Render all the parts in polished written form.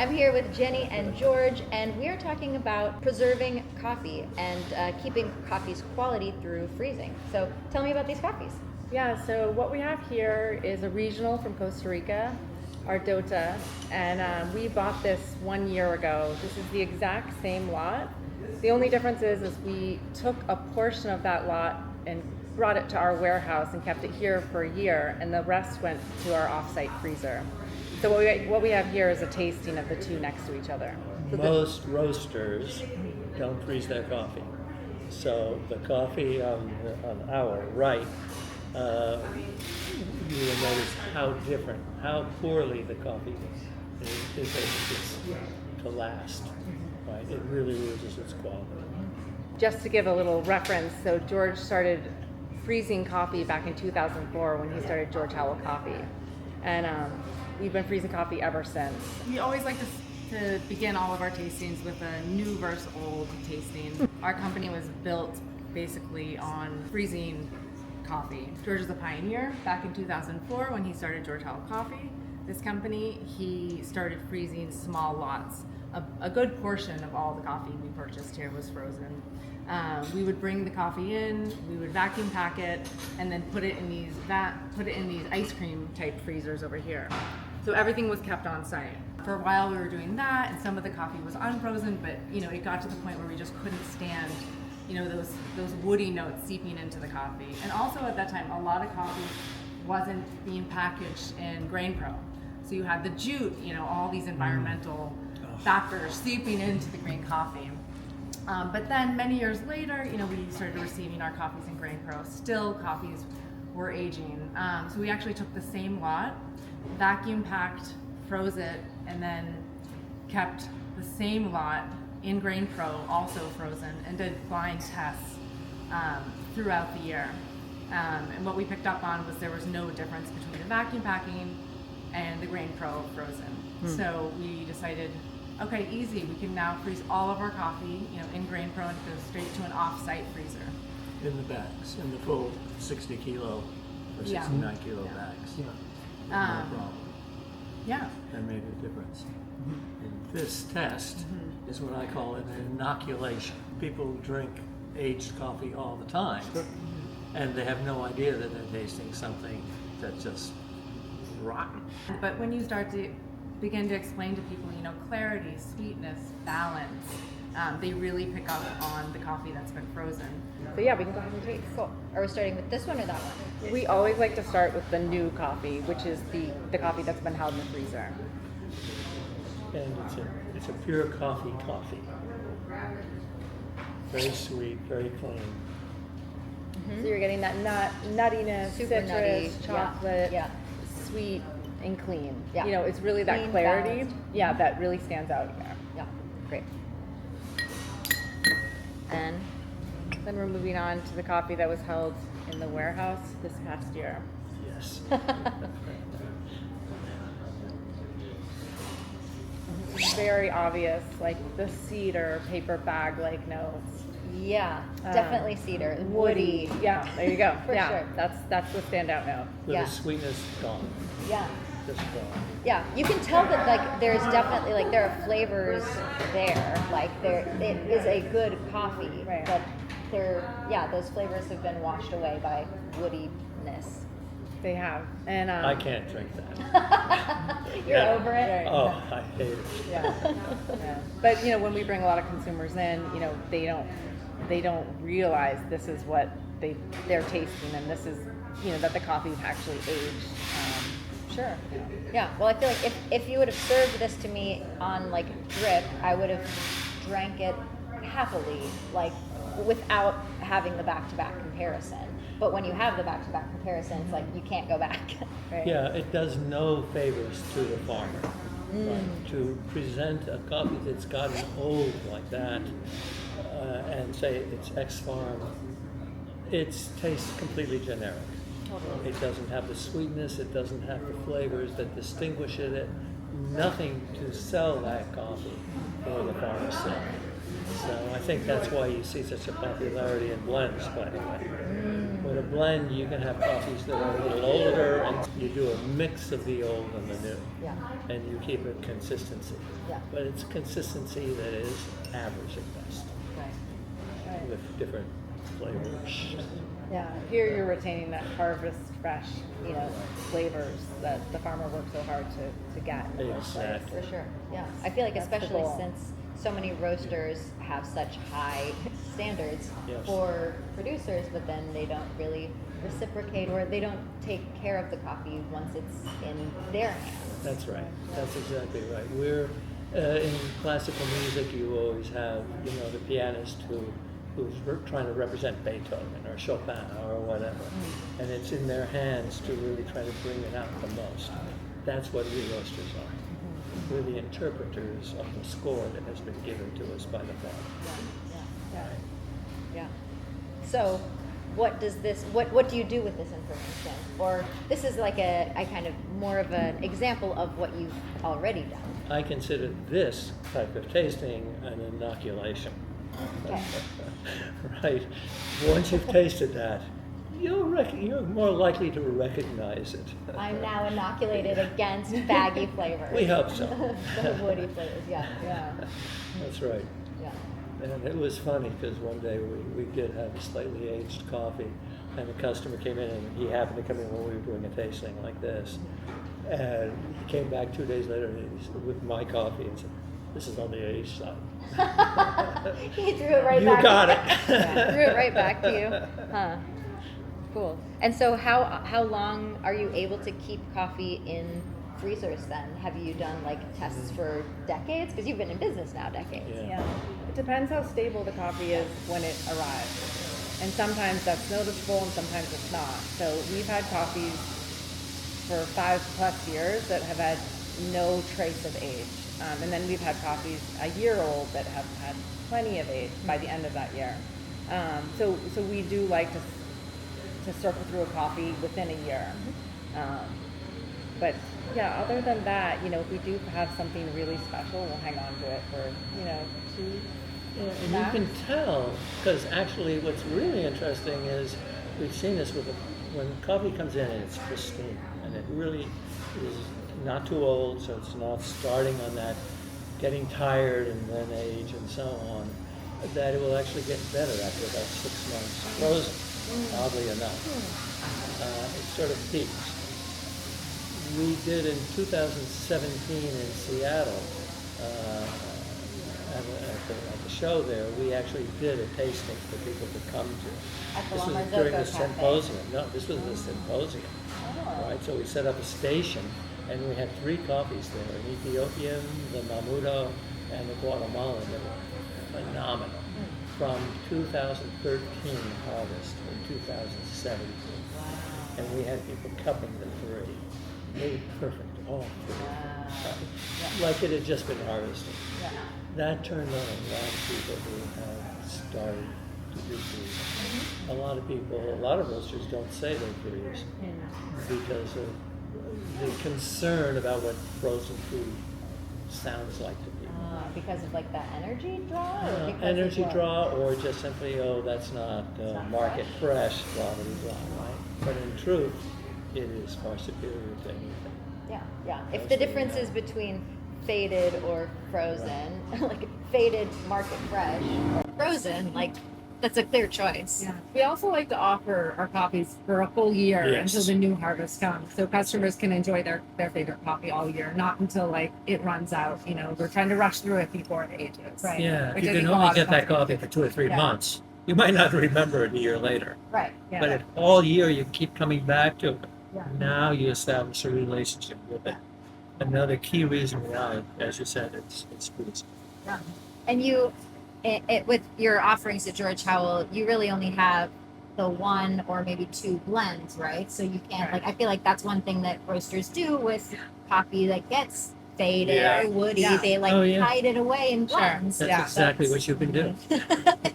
I'm here with Jenny and George, and we are talking about preserving coffee and keeping coffee's quality through freezing. So tell me about these coffees. Yeah, so what we have here is a regional from Costa Rica, Ardota, and we bought this 1 year ago. This is the exact same lot. The only difference is we took a portion of that lot and brought it to our warehouse and kept it here for a year, and the rest went to our off-site freezer. So what we have here is a tasting of the two next to each other. Most roasters don't freeze their coffee. So the coffee on our right, you will notice how poorly the coffee is able to last. Right? It really loses its quality. Just to give a little reference, so George started freezing coffee back in 2004 when he started George Howell Coffee. And we've been freezing coffee ever since. We always like to begin all of our tastings with a new versus old tasting. Our company was built basically on freezing coffee. George is a pioneer. Back in 2004 when he started George Howell Coffee, this company, he started freezing small lots. A good portion of all the coffee we purchased here was frozen. We would bring the coffee in, we would vacuum pack it, and then put it in these ice cream type freezers over here. So everything was kept on site. For a while we were doing that, and some of the coffee was unfrozen, but it got to the point where we just couldn't stand those woody notes seeping into the coffee. And also at that time, a lot of coffee wasn't being packaged in Grain Pro. So you had the jute, all these environmental factors seeping into the green coffee. But then many years later, we started receiving our coffees in Grain Pro. Still, coffees were aging. So we actually took the same lot, vacuum packed, froze it, and then kept the same lot in Grain Pro, also frozen, and did blind tests throughout the year. And what we picked up on was there was no difference between the vacuum packing and the Grain Pro frozen. So we decided, okay, easy. We can now freeze all of our coffee, in Grain Pro, and it goes straight to an off-site freezer. In the bags, in the full 60 kilo or 69 kilo bags. No problem. Yeah. That made a difference. And this test is what I call an inoculation. People drink aged coffee all the time, and they have no idea that they're tasting something that's just rotten. But when you start to begin to explain to people, clarity, sweetness, balance, they really pick up on the coffee that's been frozen. So yeah, we can go ahead and taste. Cool. Are we starting with this one or that one? We always like to start with the new coffee, which is the coffee that's been held in the freezer. And it's a pure coffee. Very sweet, very clean. So you're getting that nuttiness, Super citrus, nutty. chocolate, Yeah. sweet and clean. Yeah. It's really that Clean, clarity. balanced. Yeah, that really stands out here. Yeah. Great. And Then we're moving on to the coffee that was held in the warehouse this past year. Yes. Very obvious, like the cedar paper bag-like notes. yeah, definitely cedar. Woody. Yeah, there you go. For yeah, sure. that's the standout note. Yeah. The sweetness gone. Yeah. Just gone. Yeah, you can tell that there's definitely there are flavors there. It is a good coffee, Right. but those flavors have been washed away by woodiness. They have. And I can't drink that. You're Yeah. over it. Right. Oh, I hate it. Yeah. Yeah. But when we bring a lot of consumers in, they don't realize this is what they're tasting, and this is that the coffee's actually aged. Sure. Yeah. Well, I feel like if you would have served this to me on drip, I would have drank it happily, without having the back-to-back comparison. But when you have the back-to-back comparison, it's you can't go back. Right? Yeah, it does no favors to the farmer. Right? To present a coffee that's gotten old like that and say it's X-Farm, it tastes completely generic. Totally. It doesn't have the sweetness, it doesn't have the flavors that distinguish it, nothing to sell that coffee for the farmer sale. So I think that's why you see such a popularity in blends, by the way. With a blend, you can have coffees that are a little older, and you do a mix of the old and the new, Yeah. and you keep a consistency. Yeah. But it's consistency that is average at best, Right. with different flavors. Yeah, here you're retaining that harvest fresh, flavors that the farmer worked so hard to get. in the first place. Exactly. For sure. Yeah. I feel like That's the especially goal. since so many roasters have such high standards Yes. for producers, but then they don't really reciprocate or they don't take care of the coffee once it's in their hands. That's right. That's exactly right. We're in classical music. You always have, the pianist who's trying to represent Beethoven or Chopin or whatever, and it's in their hands to really try to bring it out the most. That's what we roasters are. We're the interpreters of the score that has been given to us by the farmer. Yeah. Yeah. So, what do you do with this information? Or this is like a kind of more of an example of what you've already done. I consider this type of tasting an inoculation. Okay. Right. Once you've tasted that, you're more likely to recognize it. I'm now inoculated against baggy flavors. We hope so. The woody flavors, yeah. That's right. Yeah. And it was funny because one day we did have a slightly aged coffee, and the customer came in, and he happened to come in when we were doing a tasting like this. And he came back 2 days later with my coffee and said, "This is on the aged side." He threw it right You back. got it. Yeah, threw it right back to you. Huh. Cool. And so how long are you able to keep coffee in freezers then? Have you done like tests for decades? Because you've been in business now decades. Yeah. It depends how stable the coffee is when it arrives. And sometimes that's noticeable and sometimes it's not. So we've had coffees for 5+ years that have had no trace of age. And then we've had coffees a year old that have had plenty of age by the end of that year. So we do like to circle through a coffee within a year. But yeah, other than that, if we do have something really special, we'll hang on to it for, 2. Yeah, and you can tell, because actually what's really interesting is we've seen this when coffee comes in and it's pristine, and it really is not too old, so it's not starting on that getting tired and then age and so on, that it will actually get better after about 6 months frozen, oddly enough. It sort of peaks. We did in 2017 in Seattle, at the show there, we actually did a tasting for people to come to. At the This La was during Marzocco the Cafe. symposium. No, this was the symposium. Oh. Right, so we set up a station, and we had 3 coffees there: an Ethiopian, the Mamuto, and the Guatemalan. They were phenomenal. From 2013 harvest to 2017, and we had people cupping the 3. They were perfect, all 3. Like it had just been harvested. Yeah. That turned on a lot of people who have started to do freezing. A lot of roasters don't say they freeze because of the concern about what frozen food sounds like to people. Because of like the energy draw? Or because Energy of what? draw, or just simply, that's not not market fresh, blah, blah, blah, right? But in truth, it is far superior to anything. Yeah. If the difference is between faded or frozen, like faded market fresh or frozen, like that's a clear choice. Yeah. We also like to offer our coffees for a full year Yes. until the new harvest comes. So customers can enjoy their favorite coffee all year, not until like it runs out. We're trying to rush through it before it ages. Right. Yeah, Which you I can think a only lot get of that coffee companies for do. 2 or 3 Yeah. months. You might not remember it a year later. Right. Yeah. But if all year you keep coming back to it, Yeah. now you establish a relationship with it. Another key reason why, as you said, it's freezing. Yeah. And you, with your offerings at George Howell, you really only have the 1 or maybe 2 blends, right? So you can't, like, I feel like that's one thing that roasters do with coffee that gets faded Yeah. or woody. Yeah. They like Oh, yeah. hide it away in Sure. blends. That's Yeah, exactly what you can do.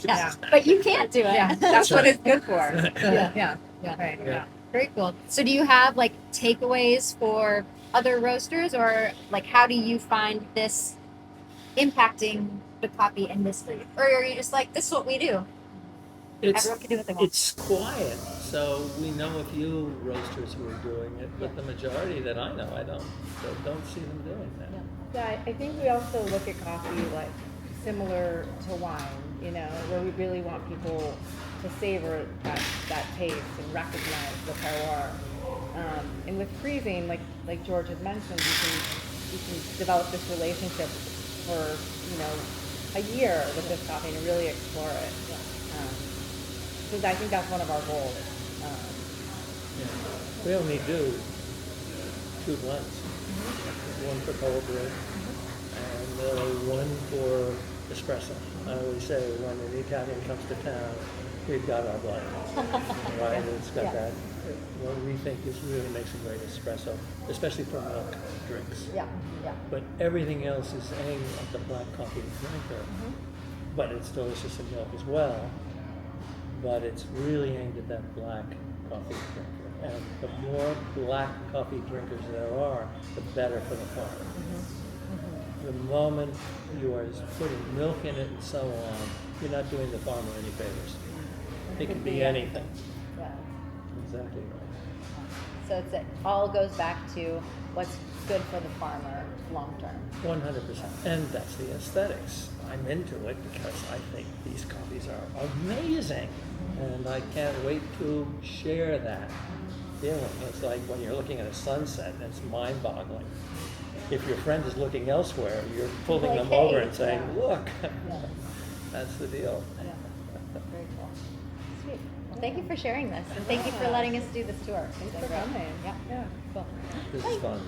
Yeah. But you can't do it. Yeah, that's what right. it's good for. So, Yeah. yeah. Yeah. Right. Yeah. Very cool. So do you have like takeaways for other roasters, or like how do you find this impacting the coffee industry? Or are you just like, this is what we do? Everyone can do what they want. It's quiet, so we know a few roasters who are doing it, but the majority that I know, I don't see them doing that. Yeah, I think we also look at coffee like similar to wine, you know, where we really want people to savor that taste and recognize the terroir. And with freezing, like George had mentioned, you can develop this relationship for, you know, a year with this coffee and really explore it. Because I think that's one of our goals. We only do 2 blends. One for cold brew and one for espresso. I always say when an Italian comes to town, we've got our blend. Right? It's got that, what we think is really makes a great espresso, especially for milk drinks. Yeah. But everything else is aimed at the black coffee drinker. But it's delicious in milk as well. But it's really aimed at that black coffee drinker. And the more black coffee drinkers there are, the better for the farmer. The moment you are putting milk in it and so on, you're not doing the farmer any favors. It could be anything. Yeah. Exactly right. So it all goes back to what's good for the farmer long term. 100%. And that's the aesthetics. I'm into it because I think these coffees are amazing. And I can't wait to share that feeling. It's like when you're looking at a sunset and it's mind-boggling. If your friend is looking elsewhere, you're pulling them over and saying, look, that's the deal. Yeah. Very cool. Sweet. Well, thank you for sharing this, and thank you for letting us do this tour. Thanks for coming. Yeah. Yeah. Cool. This is fun.